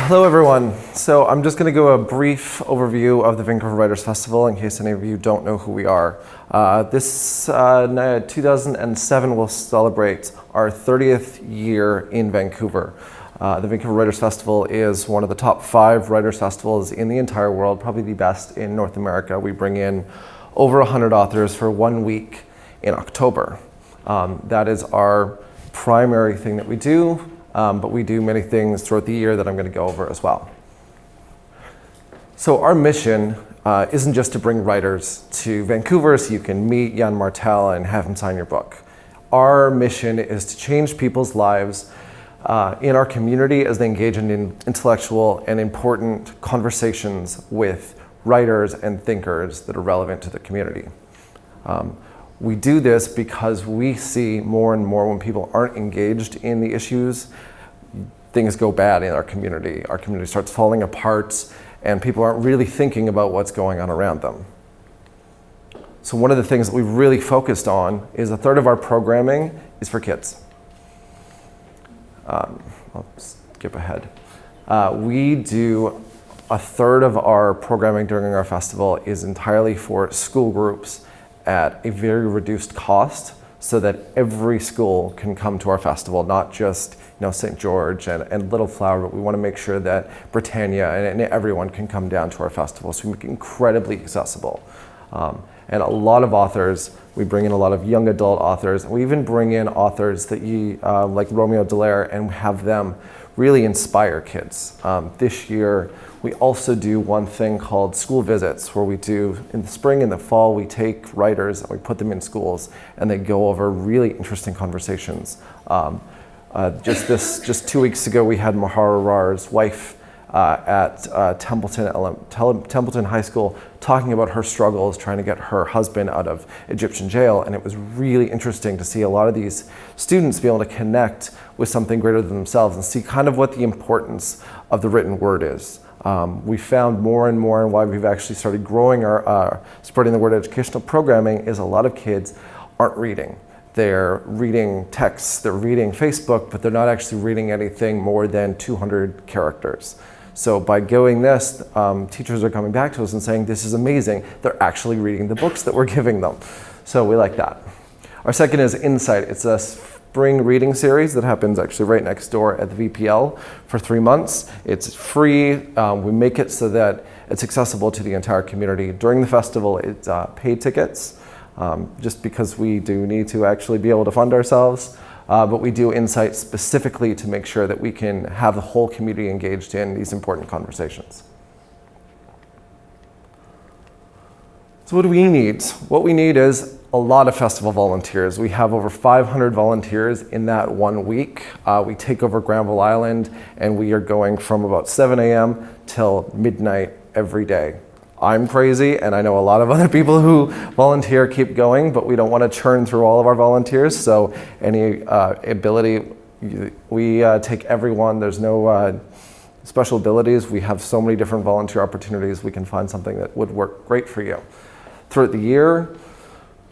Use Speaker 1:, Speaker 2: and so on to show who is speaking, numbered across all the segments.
Speaker 1: Hello everyone. So I'm just going to go a brief overview of the Vancouver Writers Festival in case any of you don't know who we are. This 2007 will celebrate our 30th year in Vancouver. The Vancouver Writers Festival is one of the top 5 writers festivals in the entire world, probably the best in North America. We bring in over 100 authors for 1 week in October. That is our primary thing that we do. But we do many things throughout the year that I'm going to go over as well. So our mission isn't just to bring writers to Vancouver so you can meet Jan Martel and have him sign your book. Our mission is to change people's lives in our community as they engage in intellectual and important conversations with writers and thinkers that are relevant to the community. We do this because we see more and more when people aren't engaged in the issues, things go bad in our community. Our community starts falling apart and people aren't really thinking about what's going on around them. So one of the things that we've really focused on is 1/3 of our programming is for kids. I'll skip ahead. We do 1/3 of our programming during our festival is entirely for school groups at a very reduced cost so that every school can come to our festival, not just St. George and Little Flower, but we want to make sure that Britannia and everyone can come down to our festival. So we make it incredibly accessible. And a lot of authors, we bring in a lot of young adult authors, and we even bring in authors that like Romeo Dallaire and have them really inspire kids. This year, we also do one thing called school visits, where we do, in the spring and the fall, we take writers and we put them in schools and they go over really interesting conversations. Just 2 weeks ago, we had Mahara Rar's wife at Templeton High School talking about her struggles trying to get her husband out of Egyptian jail, and it was really interesting to see a lot of these students be able to connect with something greater than themselves and see kind of what the importance of the written word is. We found more and more, and why we've actually started growing our spreading the word educational programming, is a lot of kids aren't reading. They're reading texts, they're reading Facebook, but they're not actually reading anything more than 200 characters. So by doing this, teachers are coming back to us and saying, this is amazing. They're actually reading the books that we're giving them. So we like that. Our second is Insight. It's a spring reading series that happens actually right next door at the VPL for 3 months. It's free. We make it so that it's accessible to the entire community. During the festival, it's paid tickets, just because we do need to actually be able to fund ourselves. But we do Insight specifically to make sure that we can have the whole community engaged in these important conversations. So what do we need? What we need is a lot of festival volunteers. We have over 500 volunteers in that 1 week. We take over Granville Island, and we are going from about 7 a.m. till midnight every day. I'm crazy, and I know a lot of other people who volunteer keep going, but we don't want to churn through all of our volunteers, so any ability, we take everyone. There's no special abilities. We have so many different volunteer opportunities. We can find something that would work great for you. Throughout the year,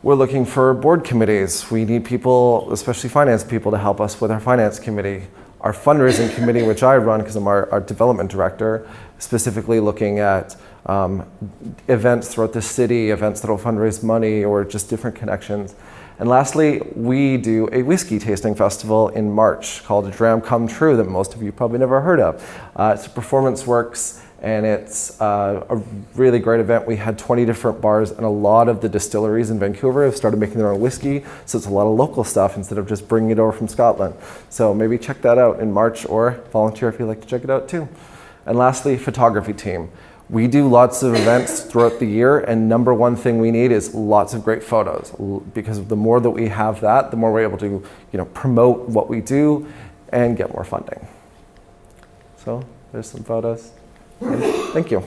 Speaker 1: we're looking for board committees. We need people, especially finance people, to help us with our finance committee. Our fundraising committee, which I run because I'm our development director, specifically looking at events throughout the city, events that will fundraise money or just different connections. And lastly, we do a whiskey tasting festival in March called A Dram Come True that most of you probably never heard of. It's a Performance Works, and it's a really great event. We had 20 different bars, and a lot of the distilleries in Vancouver have started making their own whiskey, so it's a lot of local stuff instead of just bringing it over from Scotland. So maybe check that out in March, or volunteer if you'd like to check it out too. And lastly, photography team. We do lots of events throughout the year, and number one thing we need is lots of great photos, because the more that we have that, the more we're able to promote what we do and get more funding. So there's some photos. And thank you.